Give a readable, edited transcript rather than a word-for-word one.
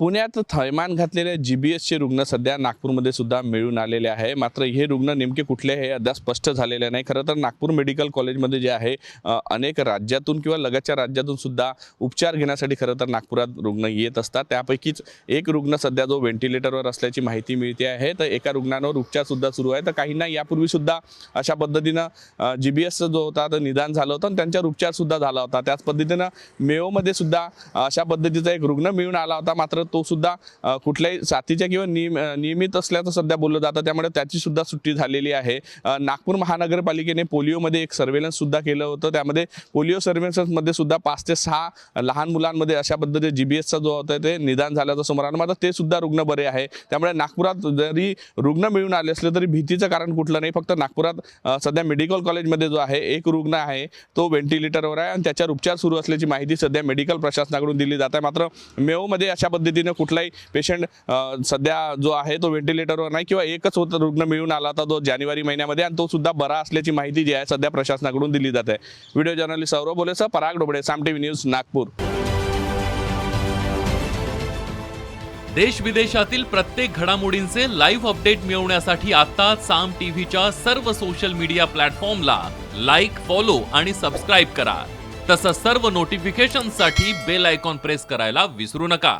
पुण्यात थैमान घातलेले GBSचे रुग्ण सध्या नागपूरमध्ये सुद्धा मिळून आलेले आहे। मात्र हे रुग्ण नेमके कुठले हे अद्याप स्पष्ट झालेले नाही। खरं तर नागपूर मेडिकल कॉलेजमध्ये जे आहे अनेक राज्यातून किंवा लगतच्या राज्यातून सुद्धा उपचार घेण्यासाठी खरं तर नागपुरात रुग्ण येत असतात। त्यापैकीच एक रुग्ण सध्या जो व्हेंटिलेटरवर असल्याची माहिती मिळते आहे। तर एका रुग्णांवर उपचार सुद्धा सुरू आहे। तर काहींना यापूर्वी सुद्धा अशा पद्धतीनं GBS जो होता तर निदान झालं होतं आणि त्यांच्यावर उपचार सुद्धा झाला होता। त्याच पद्धतीनं मेयोमध्ये सुद्धा अशा पद्धतीचा एक रुग्ण मिळून आला होता। मात्र तो सुद्धा कुठल्याही साथीच्या किंवा नियमित असल्याचं सध्या बोललं जातं, त्यामुळे त्याची सुद्धा सुट्टी झालेली आहे। नागपूर महानगरपालिकेने पोलिओमध्ये एक सर्वेलन्स सुद्धा केलं होतं। त्यामध्ये पोलिओ सर्वेलन्समध्ये सुद्धा 5 ते 6 लहान मुलांमध्ये अशा पद्धतीने GBSचा जो होता ते निदान झाल्याचं समोर आलं। मात्र ते सुद्धा रुग्ण बरे आहे। त्यामुळे नागपुरात जरी रुग्ण मिळून आले असले तरी भीतीचं कारण कुठलं नाही। फक्त नागपुरात सध्या मेडिकल कॉलेजमध्ये जो आहे एक रुग्ण आहे तो व्हेंटिलेटरवर आहे आणि त्याच्यावर उपचार सुरू असल्याची माहिती सध्या मेडिकल प्रशासनाकडून दिली जात आहे। मात्र मेयोमध्ये अशा पद्धतीने कुठलाही पेशंट सध्या जो आहे तो व्हेंटिलेटरवर नाही किंवा एकच होता रुग्ण मिळून आला होता तो जानेवारी महिन्यामध्ये आणि तो सुद्धा बरा असल्याची माहिती जी आहे सध्या प्रशासनाकडून दिली जाते। व्हिडिओ जर्नलिस्ट सौरभ बोलेसह पराग डोबळे, साम टीव्ही न्यूज, नागपूर। देश विदेशातील प्रत्येक घडामोडींचे लाईव्ह अपडेट मिळवण्यासाठी आता साम टीव्हीच्या सर्व सोशल मीडिया प्लॅटफॉर्मला लाईक, फॉलो आणि सबस्क्राईब करा। तसंच सर्व नोटिफिकेशनसाठी बेल आयकॉन प्रेस करायला विसरू नका।